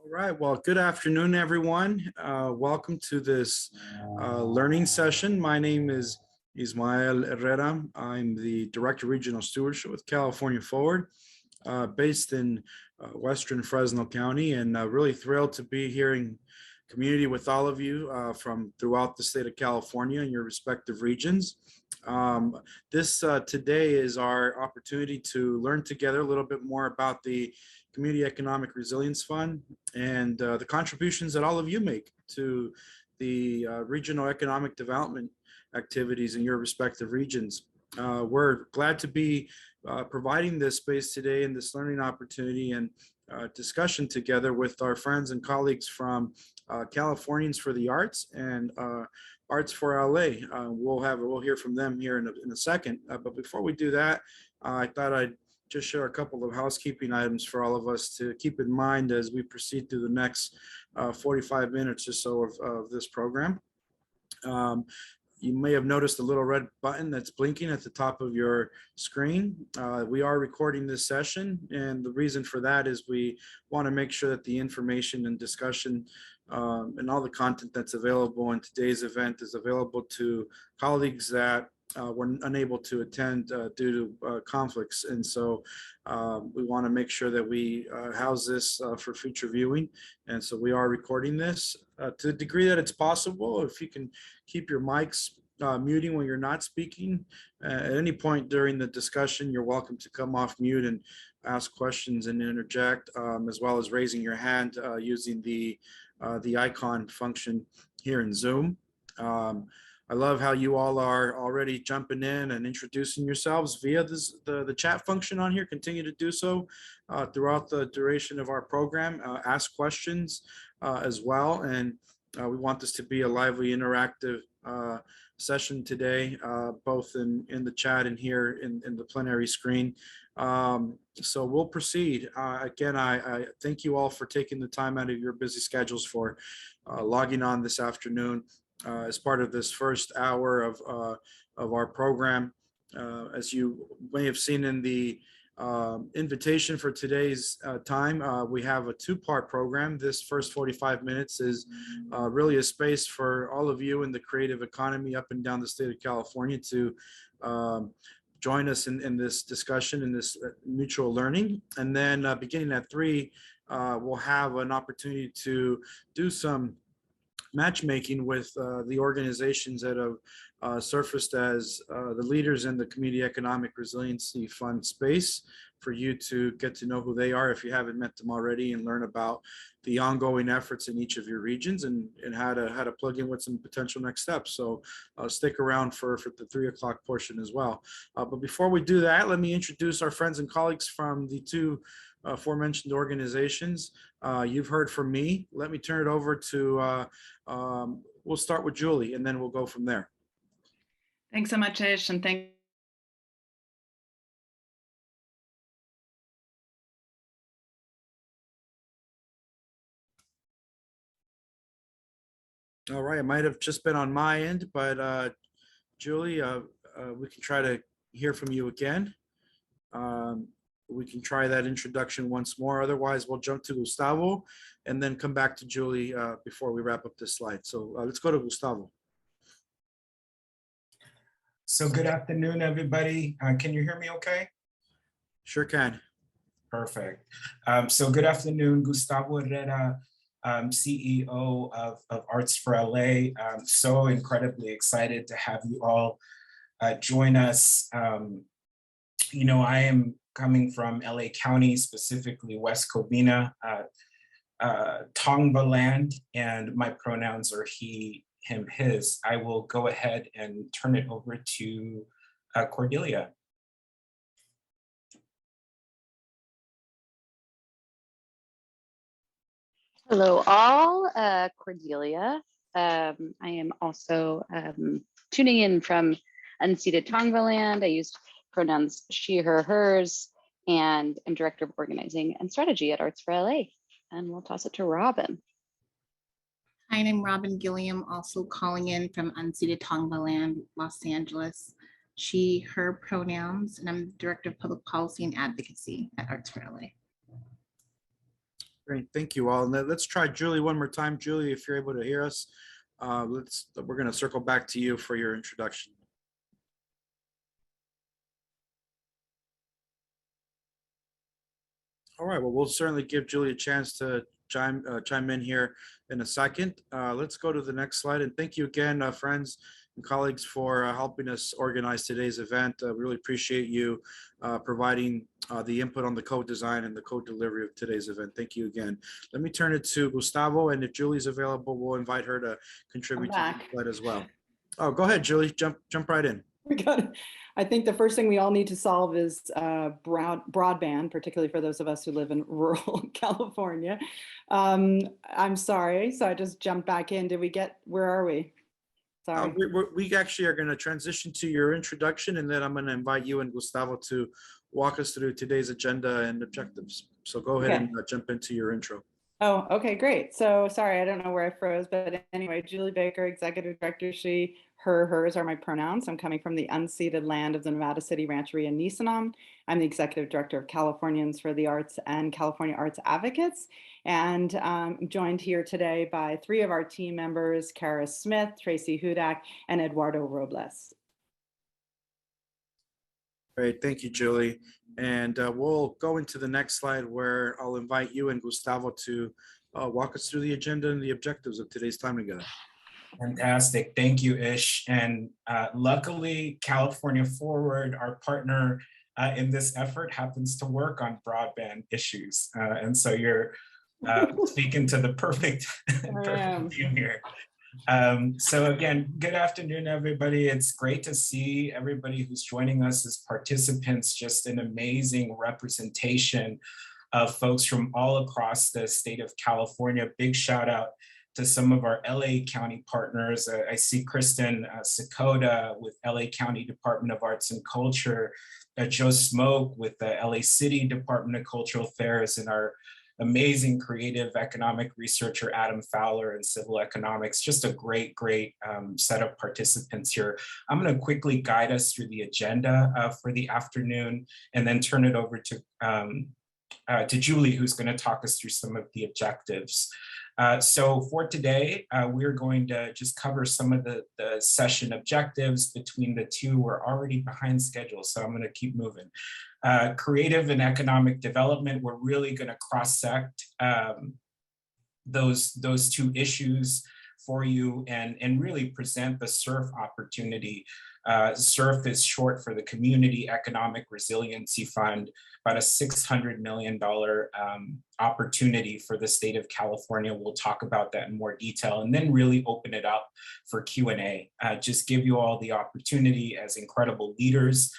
All right, well, good afternoon, everyone. Welcome to this learning session. My name is Ismael Herrera. I'm the Director of Regional Stewardship with California Forward, based in Western Fresno County, and really thrilled to be here in community with all of you from throughout the state of California and your respective regions. This today is our opportunity to learn together a little bit more about the Community Economic Resilience Fund and the contributions that all of you make to the regional economic development activities in your respective regions. We're glad to be providing this space today and this learning opportunity and discussion together with our friends and colleagues from Californians for the Arts and Arts for LA. We'll hear from them here in a second. But before we do that, I thought I'd just share a couple of housekeeping items for all of us to keep in mind as we proceed through the next 45 minutes or so of this program. You may have noticed a little red button that's blinking at the top of your screen. We are recording this session, and the reason for that is we want to make sure that the information and discussion and all the content that's available in today's event is available to colleagues that were unable to attend due to conflicts. And so we want to make sure that we house this for future viewing. And so we are recording this to the degree that it's possible. If you can keep your mics muting when you're not speaking, at any point during the discussion, you're welcome to come off mute and ask questions and interject, as well as raising your hand using the icon function here in Zoom. I love how you all are already jumping in and introducing yourselves via the chat function on here. Continue to do so throughout the duration of our program. Ask questions as well. And we want this to be a lively, interactive session today, both in the chat and here in the plenary screen. So we'll proceed. Again, I thank you all for taking the time out of your busy schedules for logging on this afternoon as part of this first hour of our program. As you may have seen in the invitation for today's time, we have a two-part program. This first 45 minutes is really a space for all of you in the creative economy up and down the state of California to join us in this discussion, in this mutual learning. And then beginning at 3, we'll have an opportunity to do some matchmaking with the organizations that have surfaced as the leaders in the Community Economic Resiliency Fund space, for you to get to know who they are if you haven't met them already, and learn about the ongoing efforts in each of your regions and how to plug in with some potential next steps. So stick around for the 3 o'clock portion as well. But before we do that, let me introduce our friends and colleagues from the two aforementioned organizations. You've heard from me. Let me turn it over to, we'll start with Julie, and then we'll go from there. Thanks so much, Ish, and thank All right, it might have just been on my end, but Julie, we can try to hear from you again. We can try that introduction once more. Otherwise, we'll jump to Gustavo and then come back to Julie before we wrap up this slide. So let's go to Gustavo. So good afternoon, everybody. Can you hear me okay? Sure can. Perfect. So good afternoon, Gustavo Herrera, CEO of Arts for LA. I'm so incredibly excited to have you all join us. You know, I am coming from LA County, specifically West Covina, Tongva land, and my pronouns are he, him, his. I will go ahead and turn it over to Cordelia. Hello all, Cordelia. I am also tuning in from unceded Tongva land. I used pronouns she, her, hers, and I'm Director of Organizing and Strategy at Arts for LA. And we'll toss it to Robin. Hi, I'm Robin Gilliam, also calling in from unceded Tongva land, Los Angeles. She, her pronouns, and I'm Director of Public Policy and Advocacy at Arts for LA. Great, thank you all. And let's try Julie one more time. Julie, if you're able to hear us, we're going to circle back to you for your introduction. All right, well, we'll certainly give Julie a chance to chime in here in a second. Let's go to the next slide. And thank you again, friends and colleagues, for helping us organize today's event. We really appreciate you providing the input on the code design and the code delivery of today's event. Thank you again. Let me turn it to Gustavo, and if Julie's available, we'll invite her to contribute to the slide as well. Oh, go ahead, Julie. Jump right in. We got it. I think the first thing we all need to solve is broadband, particularly for those of us who live in rural California. I'm sorry, so I just jumped back in. Did we get, where are we? Sorry. We actually are going to transition to your introduction, and then I'm going to invite you and Gustavo to walk us through today's agenda and objectives. So go ahead and jump into your intro. Oh, okay, great. So sorry, I don't know where I froze, but anyway, Julie Baker, Executive Director, she, her, hers are my pronouns. I'm coming from the unceded land of the Nevada City Rancheria and Nisenan. I'm the Executive Director of Californians for the Arts and California Arts Advocates. And I'm joined here today by three of our team members, Kara Smith, Tracy Hudak, and Eduardo Robles. Great, thank you, Julie. And we'll go into the next slide where I'll invite you and Gustavo to walk us through the agenda and the objectives of today's time together. Fantastic, thank you, Ish. And luckily, California Forward, our partner in this effort, happens to work on broadband issues. And so you're speaking to the perfect team here. So again, good afternoon, everybody. It's great to see everybody who's joining us as participants, just an amazing representation of folks from all across the state of California. Big shout out to some of our LA County partners. I see Kristen Sakota with LA County Department of Arts and Culture, Joe Smoke with the LA City Department of Cultural Affairs, and our amazing creative economic researcher, Adam Fowler, in civil economics. Just a great set of participants here. I'm gonna quickly guide us through the agenda for the afternoon and then turn it over to Julie, who's gonna talk us through some of the objectives. So for today, we're going to just cover some of the session objectives. Between the two, we're already behind schedule, so I'm gonna keep moving. Creative and economic development, we're really gonna cross-sect those two issues for you and really present the CERF opportunity. CERF is short for the Community Economic Resiliency Fund, about a $600 million opportunity for the state of California. We'll talk about that in more detail and then really open it up for Q&A. Just give you all the opportunity as incredible leaders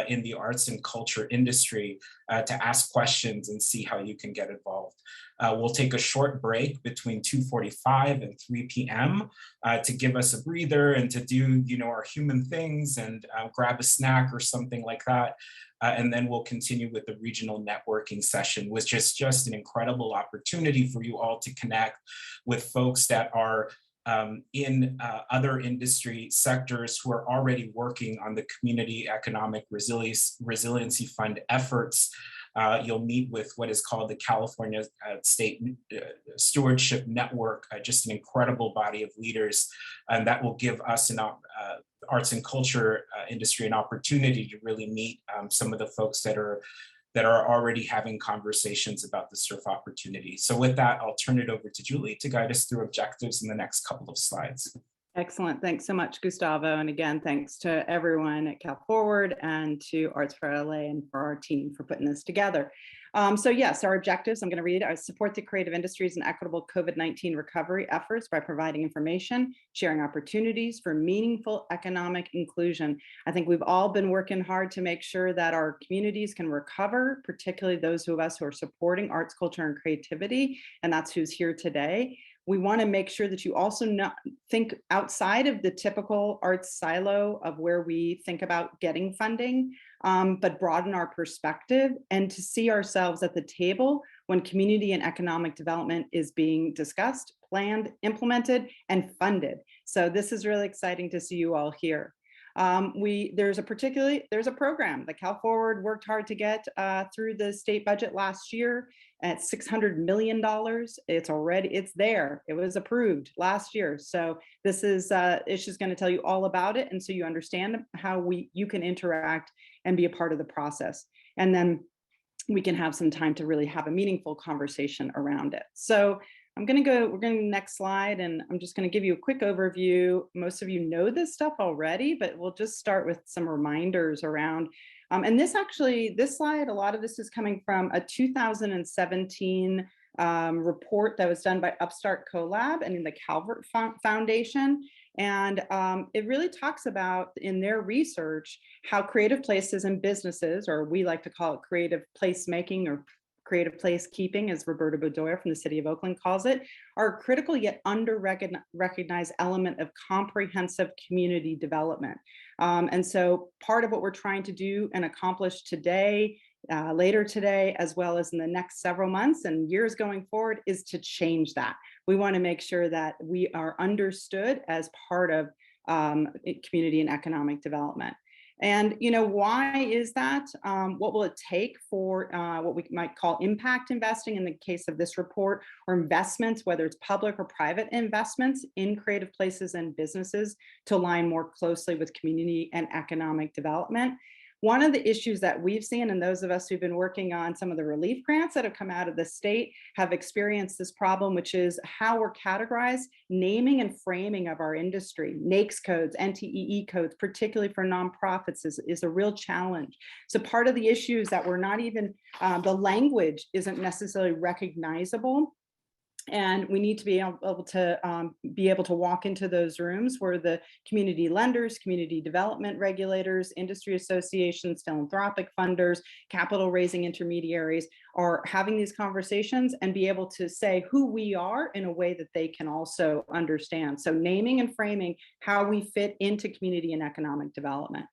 in the arts and culture industry to ask questions and see how you can get involved. We'll take a short break between 2:45 and 3 p.m. To give us a breather and to do, our human things and grab a snack or something like that. And then we'll continue with the regional networking session, which is just an incredible opportunity for you all to connect with folks that are in other industry sectors who are already working on the Community Economic Resiliency Fund efforts. You'll meet with what is called the California State Stewardship Network, just an incredible body of leaders, and that will give us an arts and culture industry an opportunity to really meet some of the folks that are already having conversations about the CERF opportunity. So with that, I'll turn it over to Julie to guide us through objectives in the next couple of slides. Excellent. Thanks so much, Gustavo. And again, thanks to everyone at Cal Forward and to Arts for LA and for our team for putting this together. So yes, our objectives, I'm going to read. I support the creative industries and equitable COVID-19 recovery efforts by providing information, sharing opportunities for meaningful economic inclusion. I think we've all been working hard to make sure that our communities can recover, particularly those of us who are supporting arts, culture, and creativity, and that's who's here today. We want to make sure that you also not think outside of the typical arts silo of where we think about getting funding, but broaden our perspective and to see ourselves at the table when community and economic development is being discussed, planned, implemented, and funded. So this is really exciting to see you all here. There's a program that Cal Forward worked hard to get through the state budget last year at $600 million. It's there. It was approved last year. So this is, Isha's going to tell you all about it. And so you understand how you can interact and be a part of the process. And then we can have some time to really have a meaningful conversation around it. So we're going to the next slide, and I'm just going to give you a quick overview. Most of you know this stuff already, but we'll just start with some reminders around. And this slide, a lot of this is coming from a 2017 report that was done by Upstart Collab and in the Calvert Foundation. And it really talks about, in their research, how creative places and businesses, or we like to call it creative placemaking or creative placekeeping, as Roberta Bedoya from the city of Oakland calls it, are a critical yet under-recognized element of comprehensive community development. And so part of what we're trying to do and accomplish today, later today, as well as in the next several months and years going forward, is to change that. We want to make sure that we are understood as part of community and economic development. And, why is that? What will it take for what we might call impact investing in the case of this report, or investments, whether it's public or private investments in creative places and businesses, to align more closely with community and economic development? One of the issues that we've seen, and those of us who've been working on some of the relief grants that have come out of the state have experienced this problem, which is how we're categorized, naming and framing of our industry. NAICS codes, NTEE codes, particularly for nonprofits, is a real challenge. So part of the issue is that we're not even, the language isn't necessarily recognizable. And we need to be able to walk into those rooms where the community lenders, community development regulators, industry associations, philanthropic funders, capital raising intermediaries are having these conversations, and be able to say who we are in a way that they can also understand. So naming and framing how we fit into community and economic development.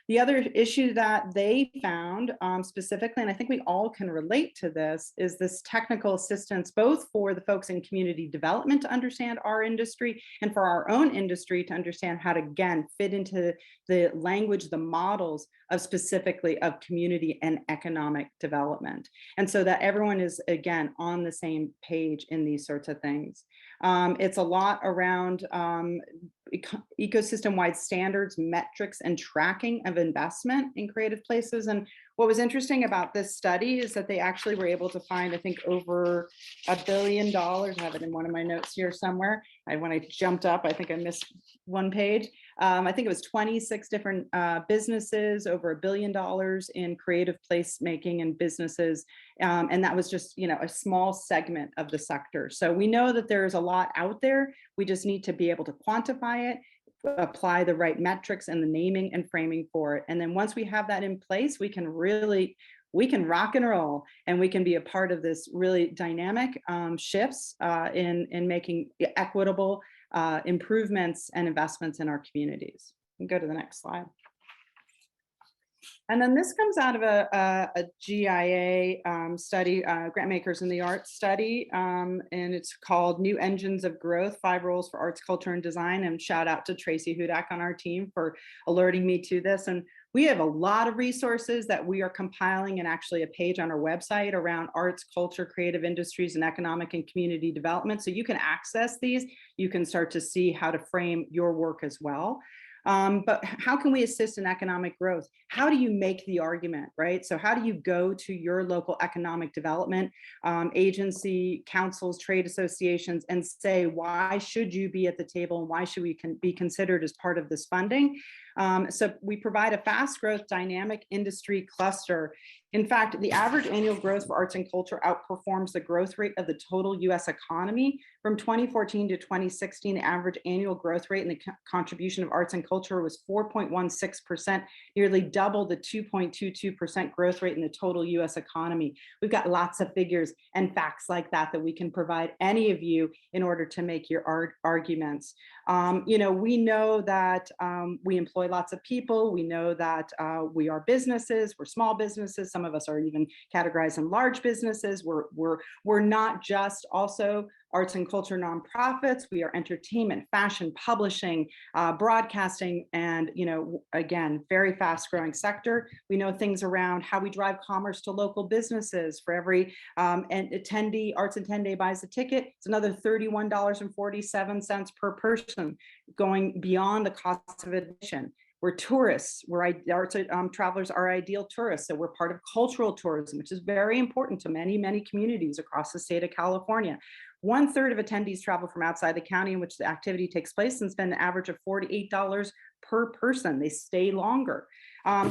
The other issue that they found specifically, and I think we all can relate to this, is this technical assistance, both for the folks in community development to understand our industry, and for our own industry to understand how to, again, fit into the language, the models of specifically of community and economic development. And so that everyone is, again, on the same page in these sorts of things. It's a lot around ecosystem-wide standards, metrics, and tracking of investment in creative places. And what was interesting about this study is that they actually were able to find, I think, over $1 billion. I have it in one of my notes here somewhere. When I jumped up, I think I missed one page. I think it was 26 different businesses, over $1 billion in creative placemaking and businesses. And that was just, a small segment of the sector. So we know that there's a lot out there. We just need to be able to quantify it, apply the right metrics and the naming and framing for it. And then once we have that in place, we can rock and roll, and we can be a part of this really dynamic shifts in making equitable improvements and investments in our communities. Go to the next slide. And then this comes out of a GIA study, Grantmakers in the Arts study, and it's called New Engines of Growth, 5 Roles for Arts, Culture, and Design. And shout out to Tracy Hudak on our team for alerting me to this. And we have a lot of resources that we are compiling, and actually a page on our website around arts, culture, creative industries, and economic and community development. So you can access these. You can start to see how to frame your work as well. But how can we assist in economic growth? How do you make the argument, right? So how do you go to your local economic development agency, councils, trade associations, and say, why should you be at the table, and why should we be considered as part of this funding? So we provide a fast growth dynamic industry cluster. In fact, the average annual growth for arts and culture outperforms the growth rate of the total US economy. From 2014 to 2016, the average annual growth rate in the contribution of arts and culture was 4.16%, nearly double the 2.22% growth rate in the total US economy. We've got lots of figures and facts like that we can provide any of you in order to make your arguments. We know that we employ lots of people. We know that we are businesses, we're small businesses. Some of us are even categorized in large businesses. We're not just also arts and culture nonprofits. We are entertainment, fashion, publishing, broadcasting, and, again, very fast growing sector. We know things around how we drive commerce to local businesses. For every attendee, arts attendee buys a ticket, it's another $31.47 per person, going beyond the cost of admission. We're tourists, arts travelers are ideal tourists. So we're part of cultural tourism, which is very important to many, many communities across the state of California. 1/3 of attendees travel from outside the county in which the activity takes place and spend an average of $48 per person. They stay longer.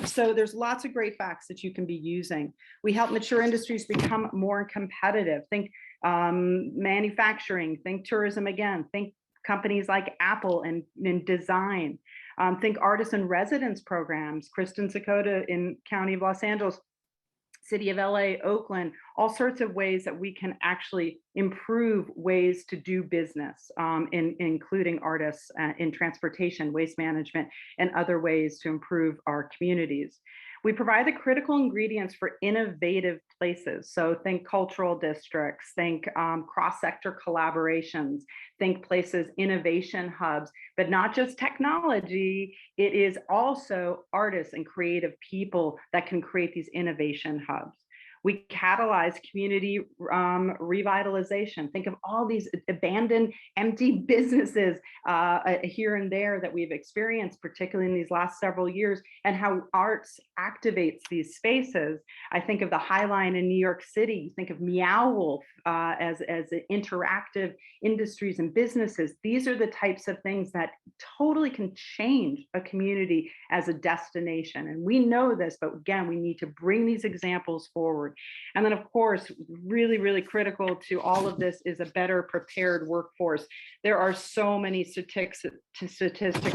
So there's lots of great facts that you can be using. We help mature industries become more competitive. Think manufacturing, think tourism again, think companies like Apple and design. Think artist in residence programs, Kristen Sakota in County of Los Angeles, City of LA, Oakland, all sorts of ways that we can actually improve ways to do business, including artists in transportation, waste management, and other ways to improve our communities. We provide the critical ingredients for innovative places. So think cultural districts, think cross-sector collaborations, think places, innovation hubs, but not just technology. It is also artists and creative people that can create these innovation hubs. We catalyze community revitalization. Think of all these abandoned, empty businesses here and there that we've experienced, particularly in these last several years, and how arts activates these spaces. I think of the High Line in New York City. Think of Meow Wolf as interactive industries and businesses. These are the types of things that totally can change a community as a destination. And we know this, but again, we need to bring these examples forward. And then, of course, really, really critical to all of this is a better prepared workforce. There are so many statistics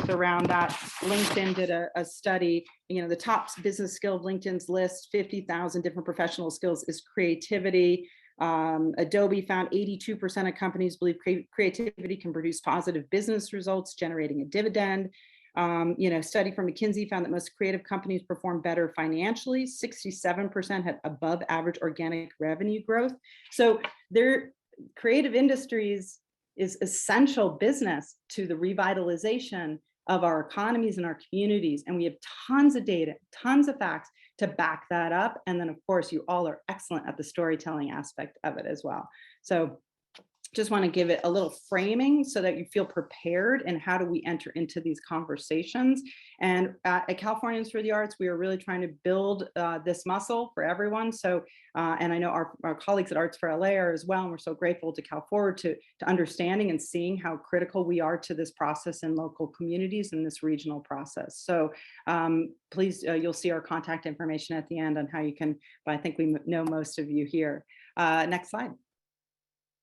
around that. LinkedIn did a study, the top business skill of LinkedIn's list, 50,000 different professional skills, is creativity. Adobe found 82% of companies believe creativity can produce positive business results, generating a dividend. Study from McKinsey found that most creative companies perform better financially. 67% had above average organic revenue growth. So their creative industries is essential business to the revitalization of our economies and our communities. And we have tons of data, tons of facts to back that up. And then, of course, you all are excellent at the storytelling aspect of it as well. So just want to give it a little framing so that you feel prepared, and how do we enter into these conversations. And at Californians for the Arts, we are really trying to build this muscle for everyone. So, and I know our colleagues at Arts for LA are as well, and we're so grateful to Cal Forward to understanding and seeing how critical we are to this process in local communities and this regional process. So please, you'll see our contact information at the end on how you can, but I think we know most of you here. Next slide.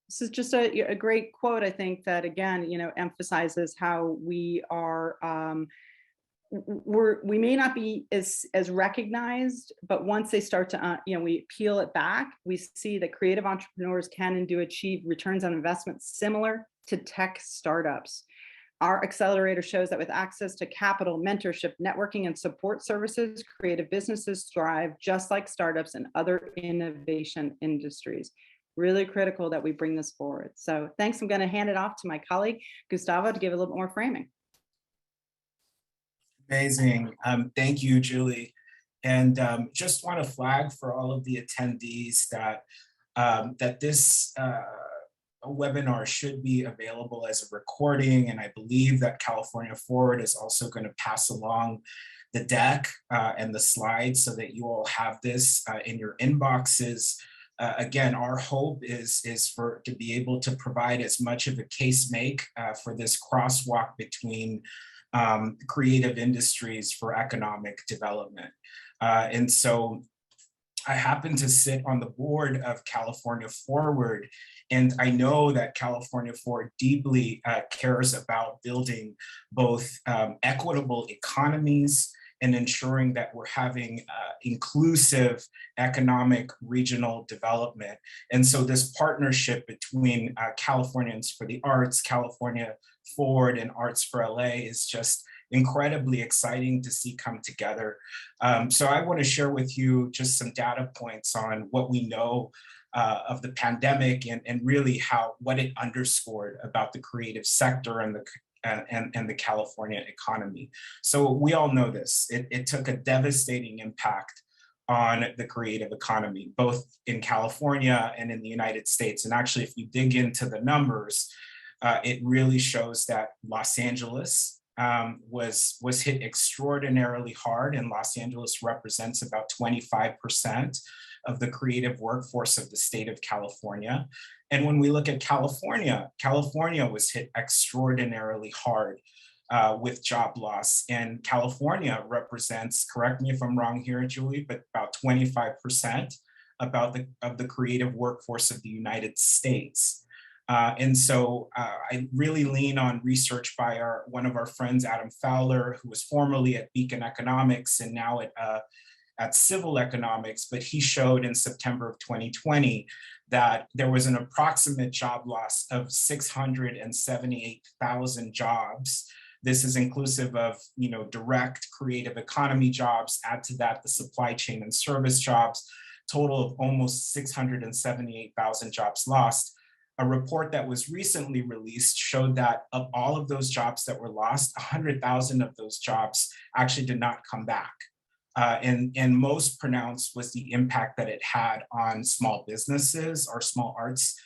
This is just a great quote, I think, that again, emphasizes how we are, we may not be as recognized, but once they start to, we peel it back, we see that creative entrepreneurs can and do achieve returns on investment similar to tech startups. Our accelerator shows that with access to capital, mentorship, networking, and support services, creative businesses thrive just like startups and other innovation industries. Really critical that we bring this forward. So thanks. I'm going to hand it off to my colleague, Gustavo, to give a little more framing. Amazing. Thank you, Julie. And just want to flag for all of the attendees that, that this webinar should be available as a recording. And I believe that California Forward is also going to pass along the deck and the slides so that you all have this in your inboxes. Again, our hope is to be able to provide as much of a case make for this crosswalk between creative industries for economic development. And so I happen to sit on the board of California Forward, and I know that California Forward deeply cares about building both equitable economies and ensuring that we're having inclusive economic regional development. And so this partnership between Californians for the Arts, California Forward, and Arts for LA is just incredibly exciting to see come together. So I want to share with you just some data points on what we know of the pandemic and really what it underscored about the creative sector and the California economy. So we all know this. It took a devastating impact on the creative economy, both in California and in the United States. And actually, if you dig into the numbers, it really shows that Los Angeles was hit extraordinarily hard, and Los Angeles represents about 25% of the creative workforce of the state of California. And when we look at California, California was hit extraordinarily hard with job loss. And California represents, correct me if I'm wrong here, Julie, but about 25% of the creative workforce of the United States. And so I really lean on research by one of our friends, Adam Fowler, who was formerly at Beacon Economics and now at Civil Economics, but he showed in September of 2020 that there was an approximate job loss of 678,000 jobs. This is inclusive of, direct creative economy jobs, add to that the supply chain and service jobs, total of almost 678,000 jobs lost. A report that was recently released showed that of all of those jobs that were lost, 100,000 of those jobs actually did not come back. And most pronounced was the impact that it had on small businesses, our small arts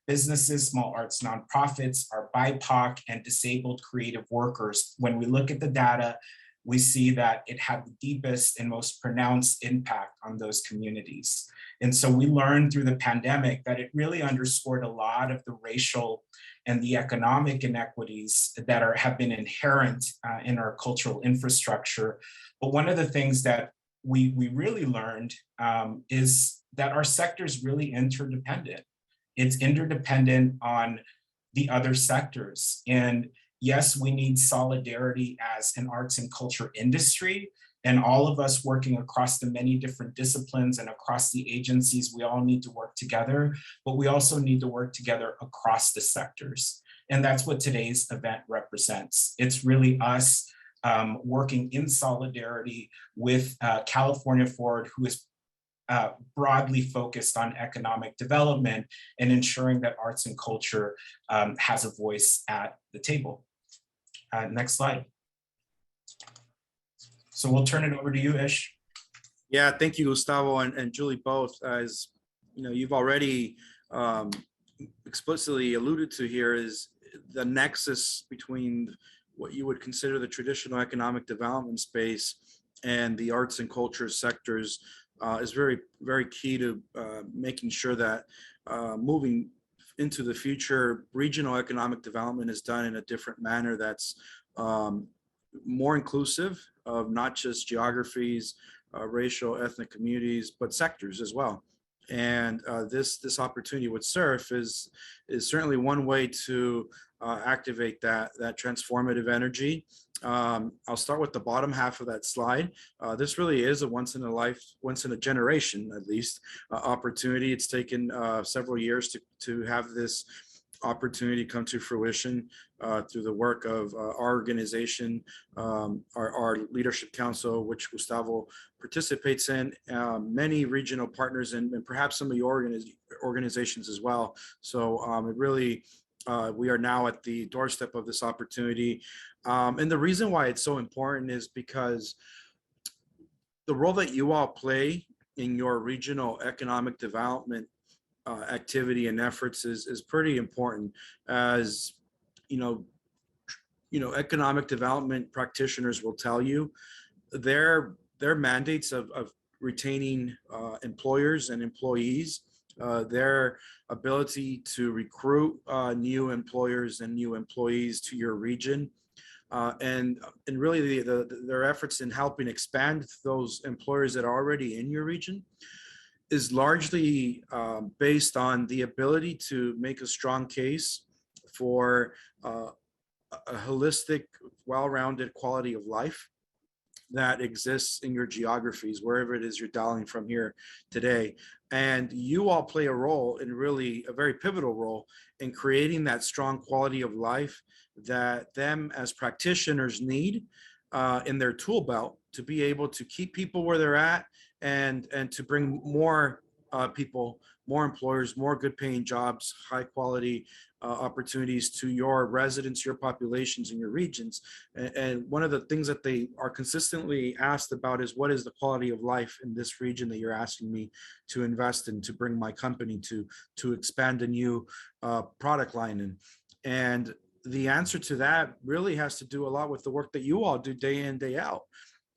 businesses, small arts nonprofits, our BIPOC and disabled creative workers. When we look at the data, we see that it had the deepest and most pronounced impact on those communities. And so we learned through the pandemic that it really underscored a lot of the racial and the economic inequities that have been inherent in our cultural infrastructure. But one of the things that we really learned is that our sector is really interdependent. It's interdependent on the other sectors. And yes, we need solidarity as an arts and culture industry, and all of us working across the many different disciplines and across the agencies, we all need to work together, but we also need to work together across the sectors. And that's what today's event represents. It's really us working in solidarity with California Forward, who is broadly focused on economic development and ensuring that arts and culture has a voice at the table. Next slide. So we'll turn it over to you, Ish. Yeah, thank you, Gustavo and Julie, both. As you've already explicitly alluded to here, is the nexus between what you would consider the traditional economic development space and the arts and culture sectors is very, very key to making sure that moving into the future, regional economic development is done in a different manner that's more inclusive of not just geographies, racial, ethnic communities, but sectors as well. And this opportunity with CERF is certainly one way to activate that transformative energy. I'll start with the bottom half of that slide. This really is a once in a generation, at least, opportunity. It's taken several years to have this opportunity come to fruition through the work of our organization, our leadership council, which Gustavo participates in, many regional partners, and perhaps some of your organizations as well. So it really, we are now at the doorstep of this opportunity. And the reason why it's so important is because the role that you all play in your regional economic development activity and efforts is pretty important. As economic development practitioners will tell you, their mandates of retaining employers and employees, their ability to recruit new employers and new employees to your region, and really their efforts in helping expand those employers that are already in your region is largely based on the ability to make a strong case for a holistic, well-rounded quality of life that exists in your geographies, wherever it is you're dialing from here today. And you all play a role, in really a very pivotal role, in creating that strong quality of life that them as practitioners need in their tool belt to be able to keep people where they're at and to bring more people, more employers, more good paying jobs, high quality opportunities to your residents, your populations, and your regions. And one of the things that they are consistently asked about is, what is the quality of life in this region that you're asking me to invest in, to bring my company to expand a new product line in? And the answer to that really has to do a lot with the work that you all do day in, day out,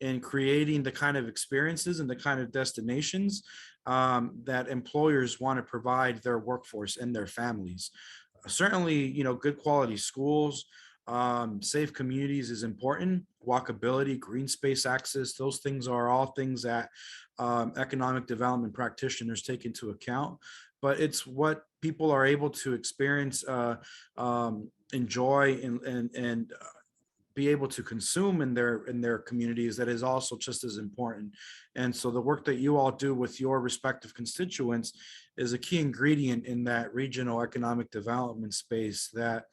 in creating the kind of experiences and the kind of destinations that employers want to provide their workforce and their families. Certainly, good quality schools, safe communities is important. Walkability, green space access, those things are all things that economic development practitioners take into account. But it's what people are able to experience, enjoy, and be able to consume in their communities that is also just as important. And so the work that you all do with your respective constituents is a key ingredient in that regional economic development space that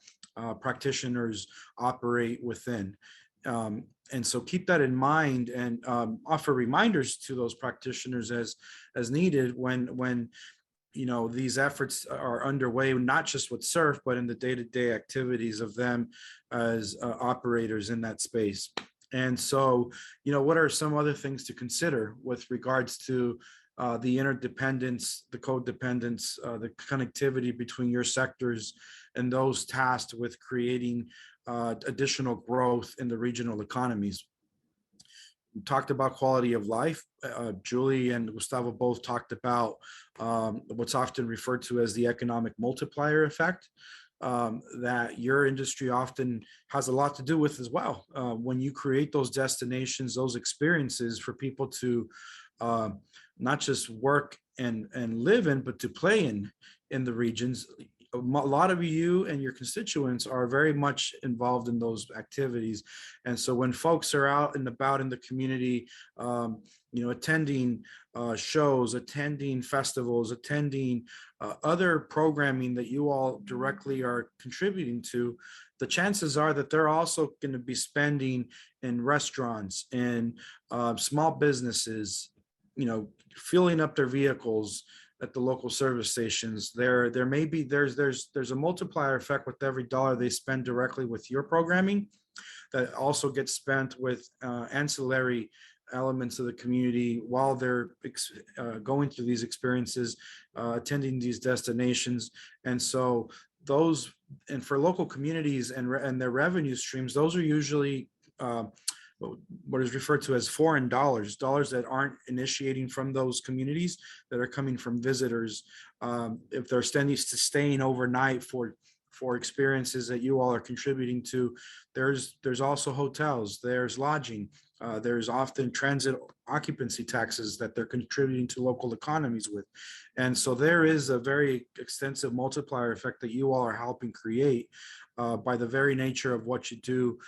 practitioners operate within. And so keep that in mind, and offer reminders to those practitioners as needed when these efforts are underway, not just with CERF, but in the day-to-day activities of them as operators in that space. And so, what are some other things to consider with regards to the interdependence, the codependence, the connectivity between your sectors and those tasked with creating additional growth in the regional economies? We talked about quality of life. Julie and Gustavo both talked about what's often referred to as the economic multiplier effect, that your industry often has a lot to do with as well. When you create those destinations, those experiences for people to not just work and live in, but to play in the regions, a lot of you and your constituents are very much involved in those activities. And so when folks are out and about in the community, attending shows, attending festivals, attending other programming that you all directly are contributing to, the chances are that they're also going to be spending in restaurants and small businesses, filling up their vehicles at the local service stations. There's a multiplier effect with every dollar they spend directly with your programming that also gets spent with ancillary elements of the community while they're going through these experiences, attending these destinations. And so those, and for local communities and their revenue streams, those are usually what is referred to as foreign dollars that aren't initiating from those communities, that are coming from visitors. If they're staying overnight for experiences that you all are contributing to, there's also hotels, there's lodging, there's often transit occupancy taxes that they're contributing to local economies with. And so there is a very extensive multiplier effect that you all are helping create by the very nature of what you do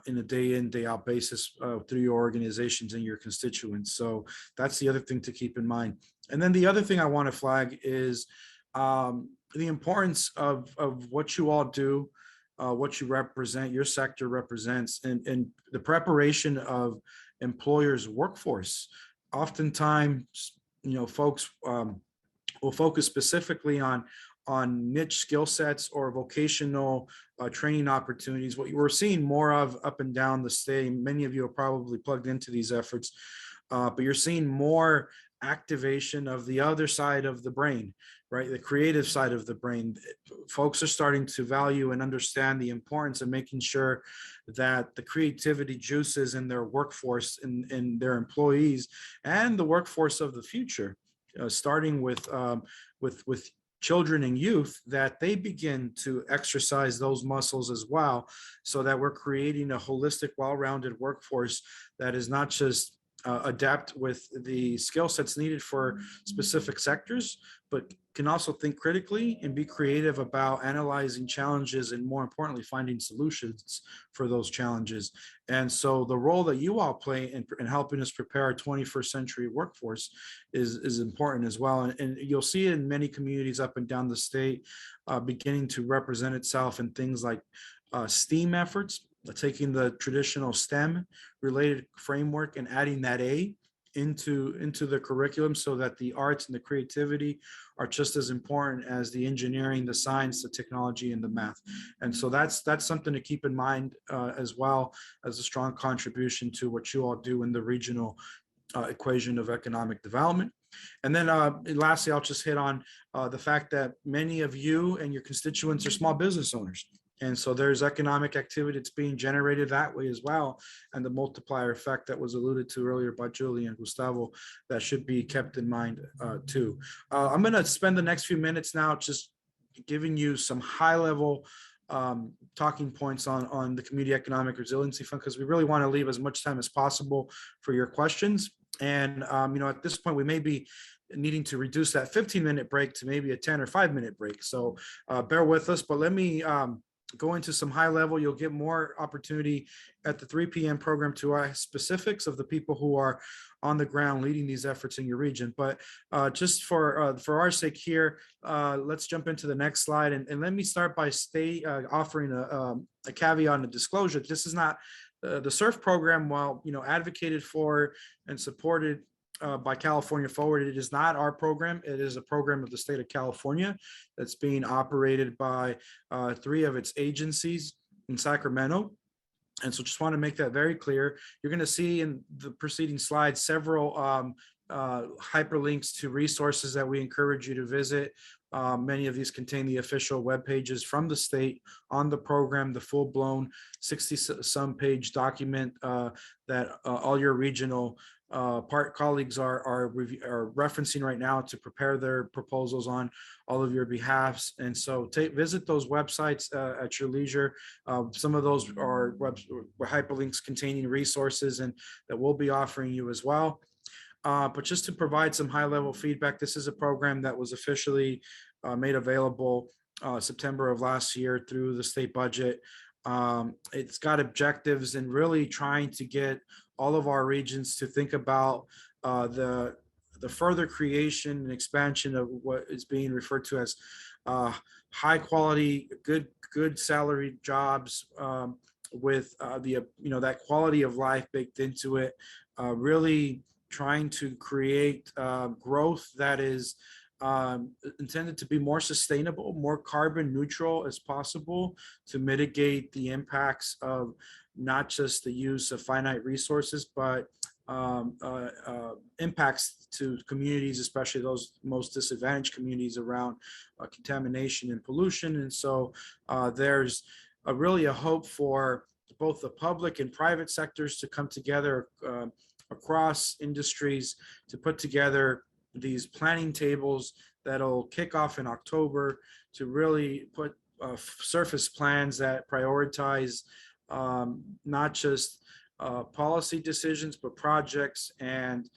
in a day in, day out basis through your organizations and your constituents. So that's the other thing to keep in mind. And then the other thing I want to flag is the importance of what you all do, what you represent, your sector represents, and the preparation of employers' workforce. Oftentimes, folks will focus specifically on niche skill sets or vocational training opportunities. What we're seeing more of up and down the state, many of you are probably plugged into these efforts, but you're seeing more activation of the other side of the brain, right? The creative side of the brain. Folks are starting to value and understand the importance of making sure that the creativity juices in their workforce, in their employees, and the workforce of the future, starting with children and youth, that they begin to exercise those muscles as well, so that we're creating a holistic, well-rounded workforce that is not just adapt with the skill sets needed for specific sectors, but can also think critically and be creative about analyzing challenges and, more importantly, finding solutions for those challenges. And so the role that you all play in helping us prepare our 21st century workforce is important as well. And you'll see it in many communities up and down the state beginning to represent itself in things like STEAM efforts, taking the traditional STEM related framework and adding that A into the curriculum so that the arts and the creativity are just as important as the engineering, the science, the technology, and the math. And so that's something to keep in mind as well as a strong contribution to what you all do in the regional equation of economic development. And then lastly, I'll just hit on the fact that many of you and your constituents are small business owners. And so there's economic activity that's being generated that way as well. And the multiplier effect that was alluded to earlier by Julie and Gustavo, that should be kept in mind too. I'm going to spend the next few minutes now just giving you some high level talking points on the Community Economic Resiliency Fund, because we really want to leave as much time as possible for your questions. And, at this point, we may be needing to reduce that 15-minute break to maybe a 10 or 5-minute break. So bear with us, but let me go into some high level. You'll get more opportunity at the 3 p.m. program to ask specifics of the people who are on the ground leading these efforts in your region. But just for our sake here, let's jump into the next slide. And let me start by offering a caveat and a disclosure. This is not the CERF program, while advocated for and supported by California Forward. It is not our program. It is a program of the state of California that's being operated by 3 of its agencies in Sacramento. And so just want to make that very clear. You're going to see in the preceding slides several hyperlinks to resources that we encourage you to visit. Many of these contain the official web pages from the state on the program, the full-blown 60-some page document that all your regional colleagues are referencing right now to prepare their proposals on all of your behalfs. And so visit those websites at your leisure. Some of those are hyperlinks containing resources and that we'll be offering you as well. But just to provide some high-level feedback, this is a program that was officially made available September of last year through the state budget. It's got objectives and really trying to get all of our regions to think about the further creation and expansion of what is being referred to as high quality, good salaried jobs with that quality of life baked into it. Really trying to create growth that is intended to be more sustainable, more carbon neutral as possible, to mitigate the impacts of not just the use of finite resources, but impacts to communities, especially those most disadvantaged communities around contamination and pollution. And so there's really a hope for both the public and private sectors to come together across industries to put together these planning tables that'll kick off in October to really put surface plans that prioritize not just policy decisions, but projects and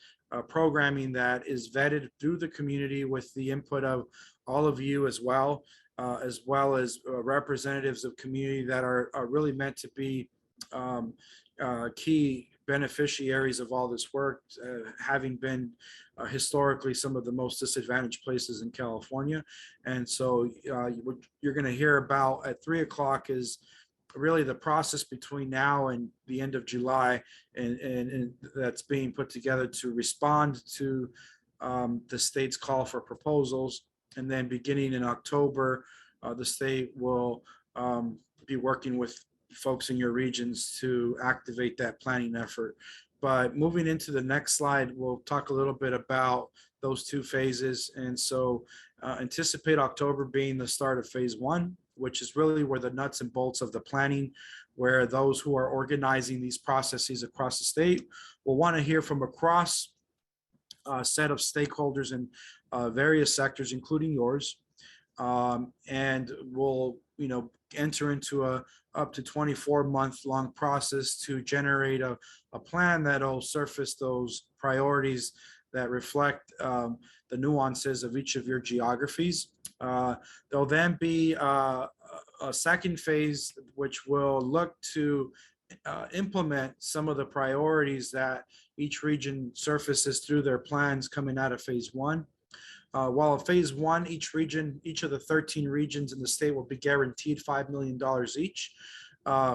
programming that is vetted through the community with the input of all of you as well as representatives of community that are really meant to be key beneficiaries of all this work, having been historically some of the most disadvantaged places in California. And so what you're going to hear about at 3 o'clock is really the process between now and the end of July, and that's being put together to respond to the state's call for proposals. And then beginning in October, the state will be working with folks in your regions to activate that planning effort. But moving into the next slide, we'll talk a little bit about those 2 phases. And so anticipate October being the start of phase 1, which is really where the nuts and bolts of the planning, where those who are organizing these processes across the state will want to hear from across a set of stakeholders in various sectors, including yours. And we'll, enter into a up to 24-month long process to generate a plan that'll surface those priorities that reflect the nuances of each of your geographies. There'll then be a second phase, which will look to implement some of the priorities that each region surfaces through their plans coming out of phase 1. While phase 1, each of the 13 regions in the state will be guaranteed $5 million each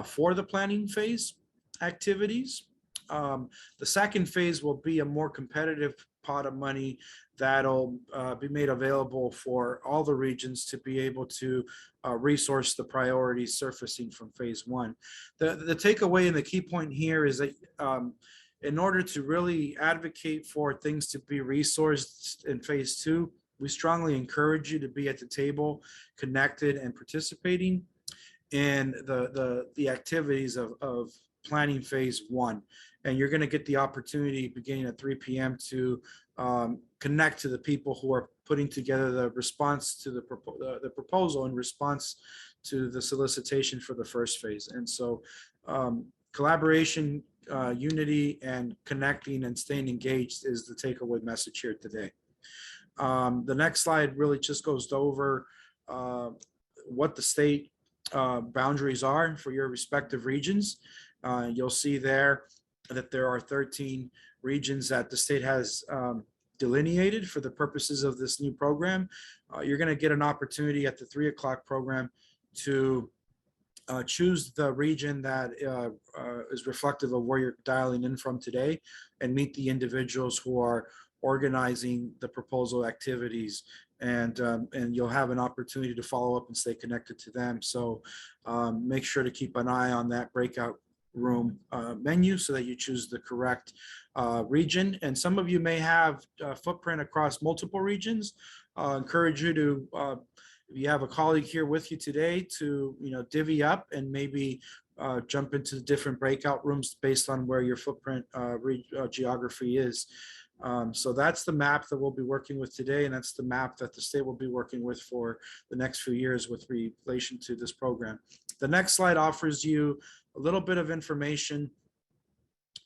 for the planning phase activities. The second phase will be a more competitive pot of money that'll be made available for all the regions to be able to resource the priorities surfacing from phase one. The takeaway and the key point here is that in order to really advocate for things to be resourced in phase two, we strongly encourage you to be at the table, connected and participating in the activities of planning phase one. And you're going to get the opportunity beginning at 3 p.m. to connect to the people who are putting together the response to the proposal in response to the solicitation for the first phase. And so collaboration, unity, and connecting and staying engaged is the takeaway message here today. The next slide really just goes over what the state boundaries are for your respective regions. You'll see there that there are 13 regions that the state has delineated for the purposes of this new program. You're going to get an opportunity at the 3 o'clock program to choose the region that is reflective of where you're dialing in from today and meet the individuals who are organizing the proposal activities, and you'll have an opportunity to follow up and stay connected to them. So make sure to keep an eye on that breakout room menu so that you choose the correct region. And some of you may have a footprint across multiple regions. Encourage you to, if you have a colleague here with you today, to divvy up and maybe jump into different breakout rooms based on where your footprint geography is. So that's the map that we'll be working with today, and that's the map that the state will be working with for the next few years with relation to this program. The next slide offers you a little bit of information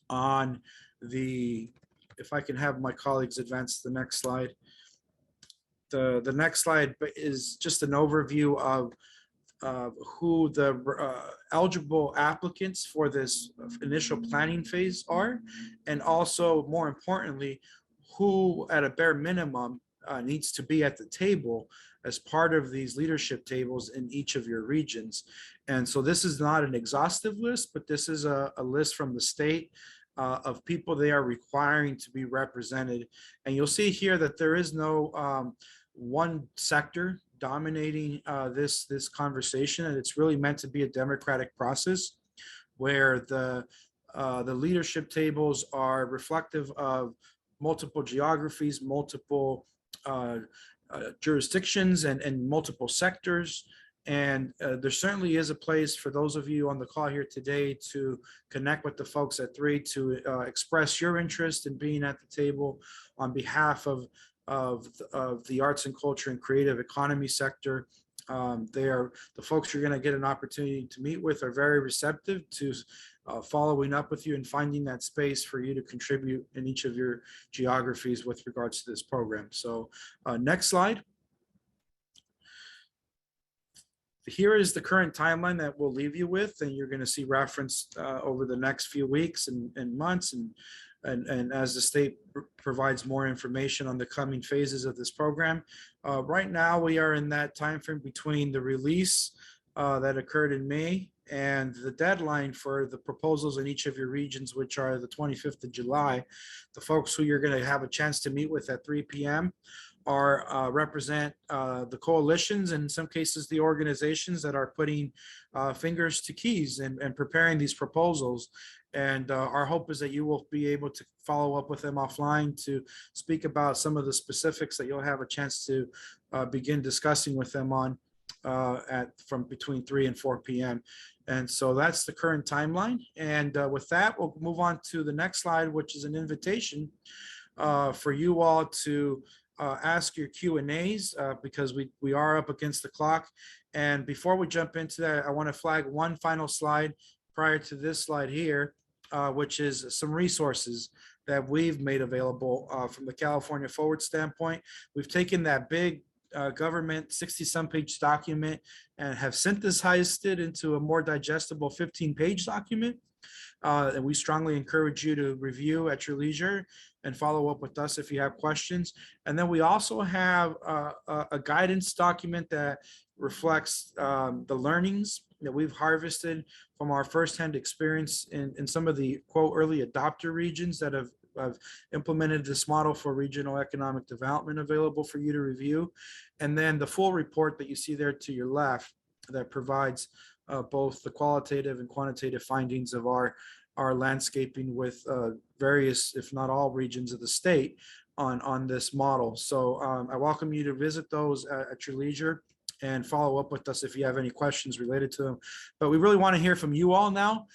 on if I can have my colleagues advance the next slide. The next slide is just an overview of who the eligible applicants for this initial planning phase are, and also more importantly, who at a bare minimum needs to be at the table as part of these leadership tables in each of your regions. And so this is not an exhaustive list, but this is a list from the state of people they are requiring to be represented. And you'll see here that there is no one sector dominating this conversation, and it's really meant to be a democratic process where the leadership tables are reflective of multiple geographies, multiple jurisdictions, and multiple sectors. And there certainly is a place for those of you on the call here today to connect with the folks at 3 to express your interest in being at the table on behalf of the arts and culture and creative economy sector. The folks you're going to get an opportunity to meet with are very receptive to following up with you and finding that space for you to contribute in each of your geographies with regards to this program. So next slide. Here is the current timeline that we'll leave you with, and you're going to see referenced over the next few weeks and months, and as the state provides more information on the coming phases of this program. Right now, we are in that time frame between the release that occurred in May and the deadline for the proposals in each of your regions, which are the 25th of July. The folks who you're going to have a chance to meet with at 3 p.m. are represent the coalitions, and in some cases the organizations that are putting fingers to keys and preparing these proposals. And our hope is that you will be able to follow up with them offline to speak about some of the specifics that you'll have a chance to begin discussing with them on from between 3 and 4 p.m. And so that's the current timeline. And with that, we'll move on to the next slide, which is an invitation for you all to ask your Q&As because we are up against the clock. And before we jump into that, I want to flag one final slide prior to this slide here, which is some resources that we've made available from the California Forward standpoint. We've taken that big government 60-some page document and have synthesized it into a more digestible 15-page document. And we strongly encourage you to review at your leisure and follow up with us if you have questions. And then we also have a guidance document that reflects the learnings that we've harvested from our firsthand experience in some of the quote early adopter regions that have implemented this model for regional economic development available for you to review. And then the full report that you see there to your left that provides both the qualitative and quantitative findings of our landscaping with various, if not all, regions of the state on this model. So I welcome you to visit those at your leisure and follow up with us if you have any questions related to them. But we really want to hear from you all now,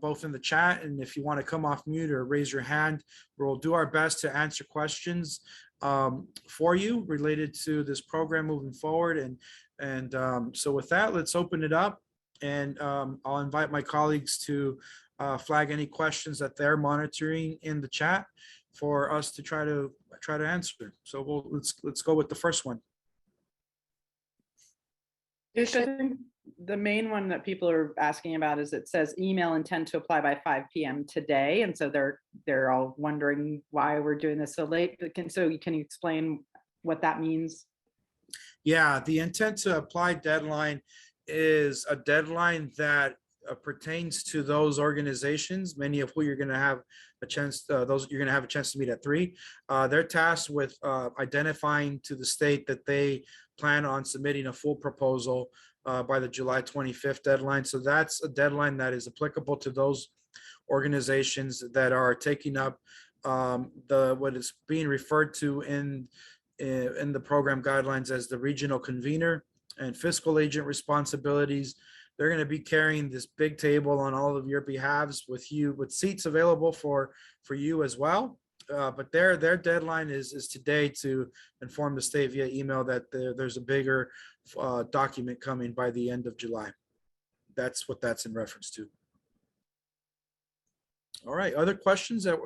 both in the chat, and if you want to come off mute or raise your hand, we'll do our best to answer questions for you related to this program moving forward. And so with that, let's open it up, and I'll invite my colleagues to flag any questions that they're monitoring in the chat for us to try to answer. So let's go with the first one. I think the main one that people are asking about is it says email intent to apply by 5 p.m. today. And so they're all wondering why we're doing this so late. So can you explain what that means? Yeah, the intent to apply deadline is a deadline that pertains to those organizations, many of who you're going to have a chance, to meet at 3. They're tasked with identifying to the state that they plan on submitting a full proposal by the July 25th deadline. So that's a deadline that is applicable to those organizations that are taking up what is being referred to in the program guidelines as the regional convener and fiscal agent responsibilities. They're going to be carrying this big table on all of your behalves with seats available for you as well. But their deadline is today to inform the state via email that there's a bigger document coming by the end of July. That's what that's in reference to. All right, other questions that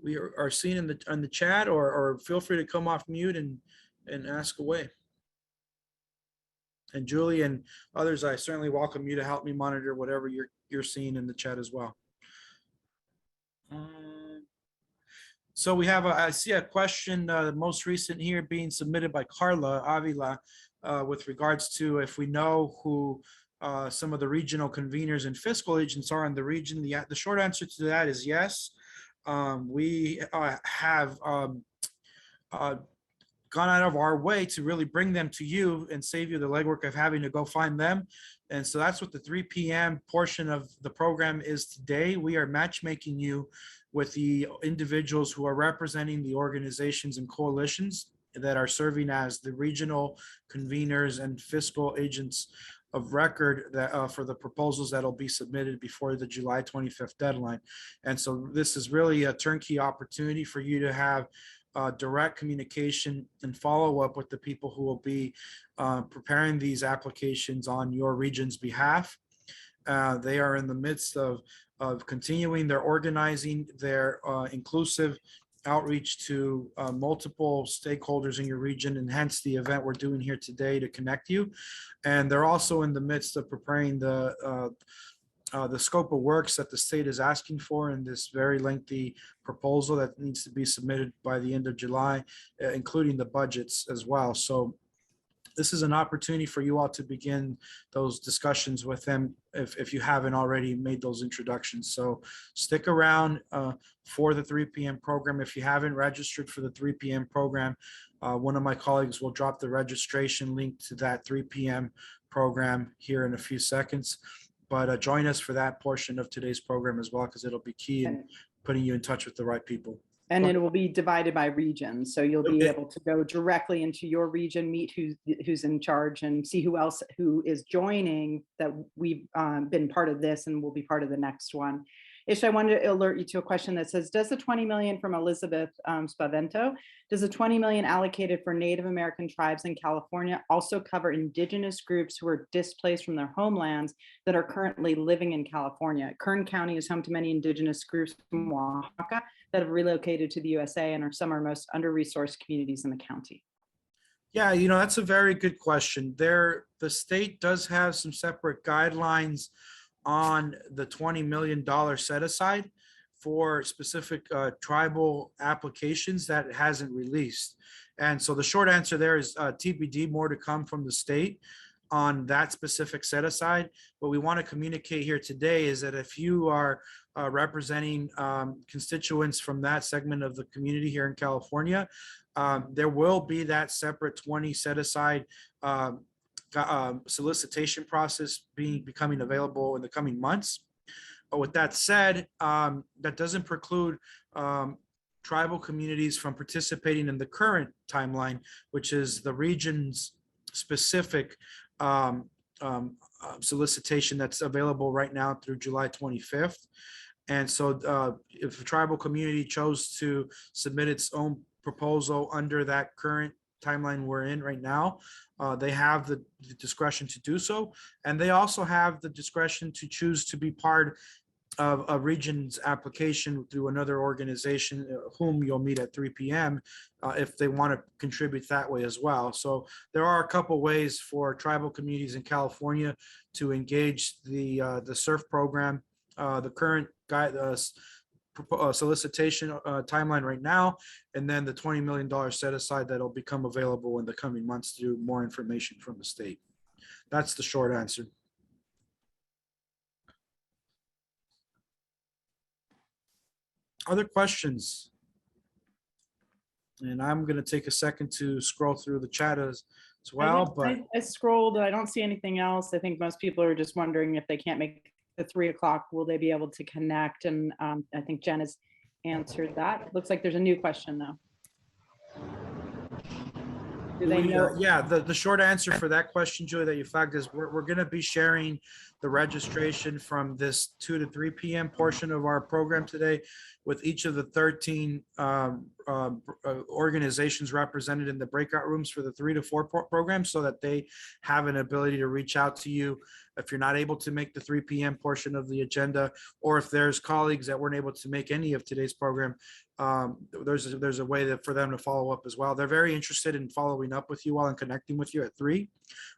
we are seeing in the chat, or feel free to come off mute and ask away. And Julie and others, I certainly welcome you to help me monitor whatever you're seeing in the chat as well. So we have I see a question, most recent here being submitted by Carla Avila with regards to if we know who some of the regional conveners and fiscal agents are in the region. The short answer to that is yes. We have gone out of our way to really bring them to you and save you the legwork of having to go find them. And so that's what the 3 p.m. portion of the program is today. We are matchmaking you with the individuals who are representing the organizations and coalitions that are serving as the regional conveners and fiscal agents of record that for the proposals that'll be submitted before the July 25th deadline. And so this is really a turnkey opportunity for you to have direct communication and follow up with the people who will be preparing these applications on your region's behalf. They are in the midst of continuing their organizing, their inclusive outreach to multiple stakeholders in your region, and hence the event we're doing here today to connect you. And they're also in the midst of preparing the scope of works that the state is asking for in this very lengthy proposal that needs to be submitted by the end of July, including the budgets as well. So this is an opportunity for you all to begin those discussions with them if you haven't already made those introductions. So stick around for the 3 p.m. program. If you haven't registered for the 3 p.m. program, one of my colleagues will drop the registration link to that 3 p.m. program here in a few seconds. But join us for that portion of today's program as well, because it'll be key in putting you in touch with the right people. And it will be divided by region. So you'll be able to go directly into your region, meet who's in charge, and see who is joining that we've been part of this and will be part of the next one. Ish, I wanted to alert you to a question that says, does the 20 million from Elizabeth Spavento, does the 20 million allocated for Native American tribes in California also cover indigenous groups who are displaced from their homelands that are currently living in California? Kern County is home to many indigenous groups from Oaxaca that have relocated to the USA and are some of our most under-resourced communities in the county. Yeah, that's a very good question. The state does have some separate guidelines on the $20 million set aside for specific tribal applications that it hasn't released. And so the short answer there is TBD, more to come from the state on that specific set aside. What we want to communicate here today is that if you are representing constituents from that segment of the community here in California, there will be that separate 20 set aside solicitation process becoming available in the coming months. But with that said, that doesn't preclude tribal communities from participating in the current timeline, which is the region's specific solicitation that's available right now through July 25th. And so if a tribal community chose to submit its own proposal under that current timeline we're in right now, they have the discretion to do so. And they also have the discretion to choose to be part of a region's application through another organization whom you'll meet at 3 p.m. If they want to contribute that way as well. So there are a couple ways for tribal communities in California to engage the CERF program. The current solicitation timeline right now, and then the $20 million set aside that'll become available in the coming months through more information from the state. That's the short answer. Other questions? And I'm going to take a second to scroll through the chat as well. But I scrolled, I don't see anything else. I think most people are just wondering if they can't make the 3 o'clock, will they be able to connect? And I think Jen has answered that. Looks like there's a new question though. Do they know? Yeah, the short answer for that question, Julie, that you flagged is we're going to be sharing the registration from this 2 to 3 p.m. portion of our program today with each of the 13 organizations represented in the breakout rooms for the 3 to 4 program, so that they have an ability to reach out to you if you're not able to make the 3 p.m. portion of the agenda, or if there's colleagues that weren't able to make any of today's program. There's a way for them to follow up as well. They're very interested in following up with you all and connecting with you at 3,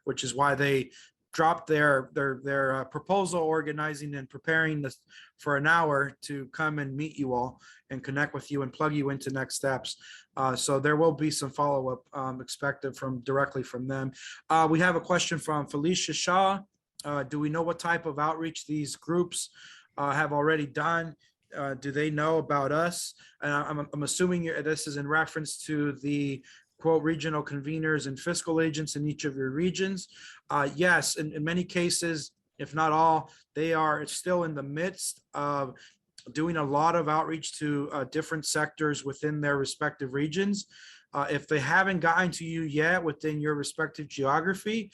which is why they dropped their proposal organizing and preparing this for an hour to come and meet you all and connect with you and plug you into next steps. So there will be some follow-up expected directly from them. We have a question from Felicia Shaw. Do we know what type of outreach these groups have already done? Do they know about us? And I'm assuming this is in reference to the quote regional conveners and fiscal agents in each of your regions. Yes, in many cases, if not all, they are still in the midst of doing a lot of outreach to different sectors within their respective regions. If they haven't gotten to you yet within your respective geography,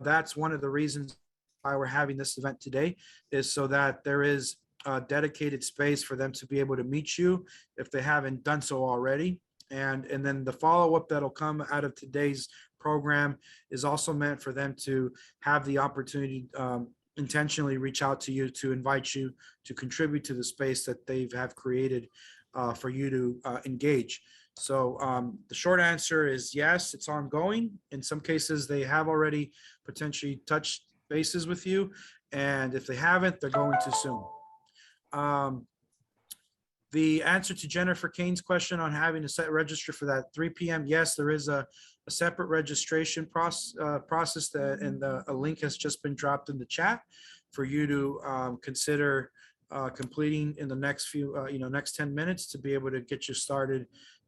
that's one of the reasons why we're having this event today, is so that there is a dedicated space for them to be able to meet you if they haven't done so already. And then the follow-up that'll come out of today's program is also meant for them to have the opportunity intentionally reach out to you to invite you to contribute to the space that they have created for you to engage. So the short answer is yes, it's ongoing. In some cases, they have already potentially touched bases with you. And if they haven't, they're going to soon. The answer to Jennifer Kane's question on having a set register for that 3 p.m. Yes, there is a separate registration process that, and a link has just been dropped in the chat for you to consider completing in the next few, next 10 minutes to be able to get you started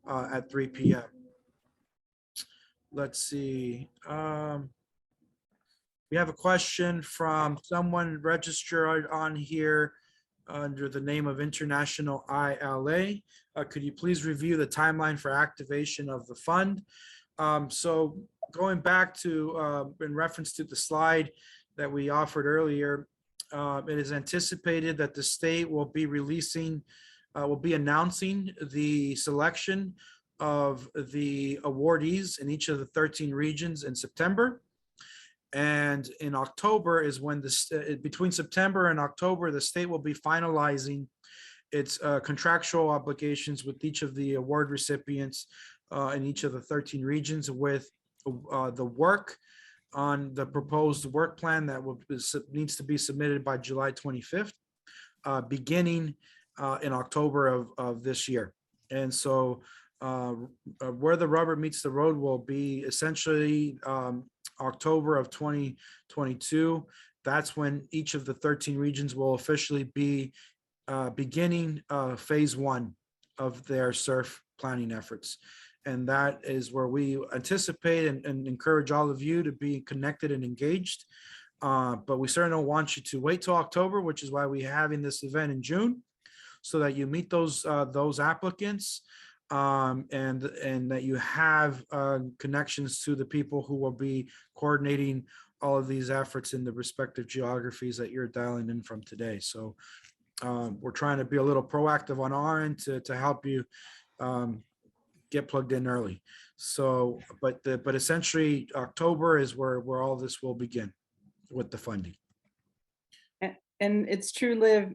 at 3 p.m. Let's see. We have a question from someone registered on here under the name of International ILA. Could you please review the timeline for activation of the fund? So going back to, in reference to the slide that we offered earlier, it is anticipated that the state will be announcing the selection of the awardees in each of the 13 regions in September. And in October is when between September and October, the state will be finalizing its contractual obligations with each of the award recipients in each of the 13 regions, with the work on the proposed work plan that needs to be submitted by July 25th, beginning in October of this year. And so where the rubber meets the road will be essentially October of 2022. That's when each of the 13 regions will officially be beginning phase one of their CERF planning efforts. And that is where we anticipate and encourage all of you to be connected and engaged. But we certainly don't want you to wait till October, which is why we're having this event in June, so that you meet those applicants, and that you have connections to the people who will be coordinating all of these efforts in the respective geographies that you're dialing in from today. So we're trying to be a little proactive on our end to help you get plugged in early. So, but essentially October is where all this will begin with the funding. And it's true, Liv,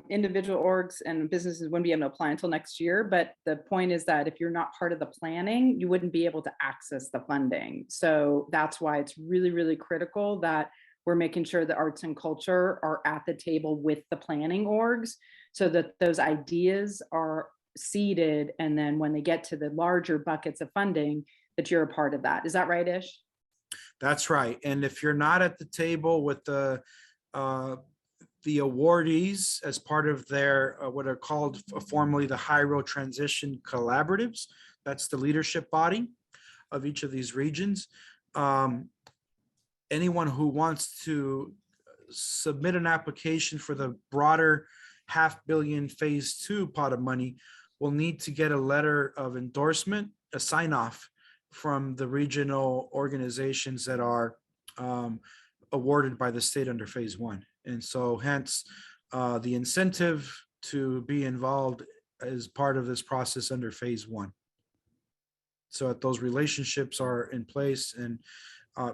individual orgs and businesses wouldn't be able to apply until next year. But the point is that if you're not part of the planning, you wouldn't be able to access the funding. So that's why it's really, really critical that we're making sure that arts and culture are at the table with the planning orgs, so that those ideas are seeded. And then when they get to the larger buckets of funding, that you're a part of that. Is that right, Ish? That's right. And if you're not at the table with the awardees as part of their what are called formally the High Road Transition Collaboratives, that's the leadership body of each of these regions. Anyone who wants to submit an application for the broader $500 million phase 2 pot of money will need to get a letter of endorsement, a sign off from the regional organizations that are awarded by the state under phase 1. And so hence the incentive to be involved as part of this process under phase 1. So that those relationships are in place, and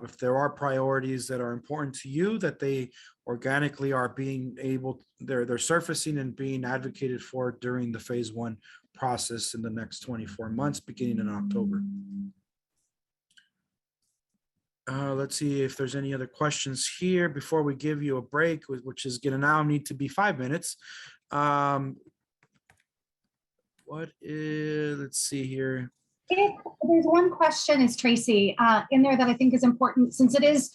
if there are priorities that are important to you, that they organically are being able, they're surfacing and being advocated for during the phase 1 process in the next 24 months, beginning in October. Let's see if there's any other questions here before we give you a break, which is going to now need to be 5 minutes. Let's see here. There's one question, is Tracy, in there that I think is important, since it is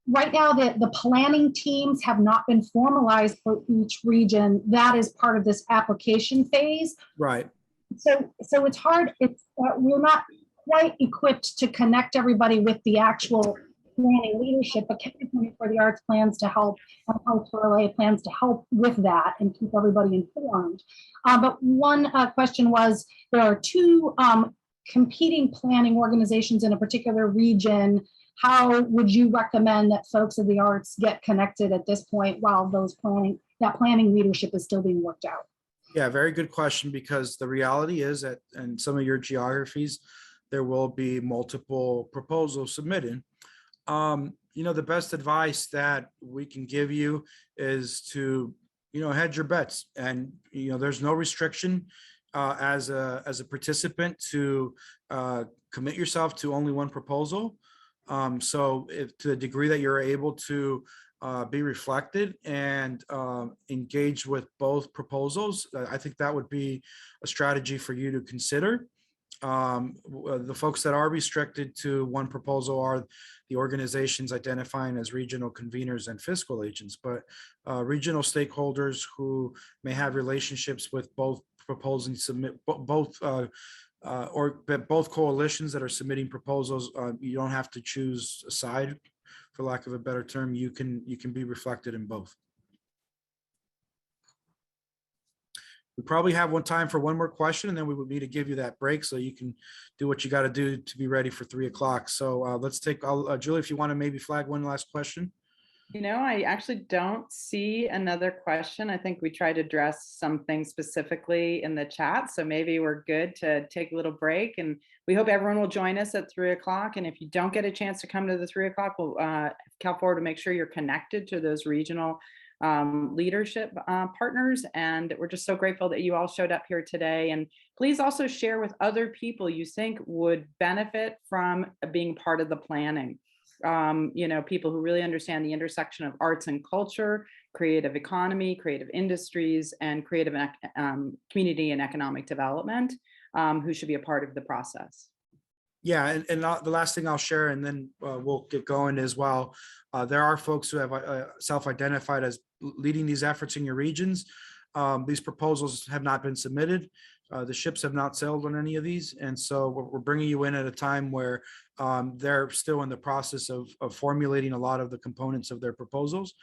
right now that the planning teams have not been formalized for each region. That is part of this application phase. Right. So it's hard. We're not quite equipped to connect everybody with the actual planning leadership, but California for the Arts plans to help, and Arts for LA plans to help with that and keep everybody informed. But one question was, there are two competing planning organizations in a particular region. How would you recommend that folks of the arts get connected at this point while that planning leadership is still being worked out? Yeah, very good question, because the reality is that in some of your geographies, there will be multiple proposals submitted. The best advice that we can give you is to, hedge your bets. And, there's no restriction as a participant to commit yourself to only one proposal. So if to the degree that you're able to be reflected and engage with both proposals, I think that would be a strategy for you to consider. The folks that are restricted to one proposal are the organizations identifying as regional conveners and fiscal agents, but regional stakeholders who may have relationships with both proposing both coalitions that are submitting proposals. You don't have to choose a side, for lack of a better term. You can be reflected in both. We probably have time for one more question, and then we would need to give you that break so you can do what you got to do to be ready for 3 o'clock. So let's take, Julie, if you want to maybe flag one last question. I actually don't see another question. I think we tried to address something specifically in the chat. So maybe we're good to take a little break, and we hope everyone will join us at 3 o'clock. And if you don't get a chance to come to the 3 o'clock, we'll Cal Forward to make sure you're connected to those regional leadership partners. And we're just so grateful that you all showed up here today. And please also share with other people you think would benefit from being part of the planning. People who really understand the intersection of arts and culture, creative economy, creative industries, and creative community and economic development. who should be a part of the process. Yeah, and the last thing I'll share, and then we'll get going as well. There are folks who have self-identified as leading these efforts in your regions. These proposals have not been submitted. The ships have not sailed on any of these. And so we're bringing you in at a time where they're still in the process of formulating a lot of the components of their proposals.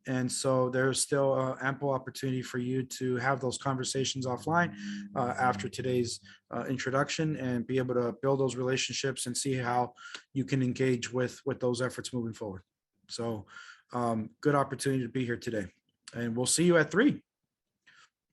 And so there's still ample opportunity for you to have those conversations offline after today's introduction and be able to build those relationships and see how you can engage with those efforts moving forward. So good opportunity to be here today. And we'll see you at 3.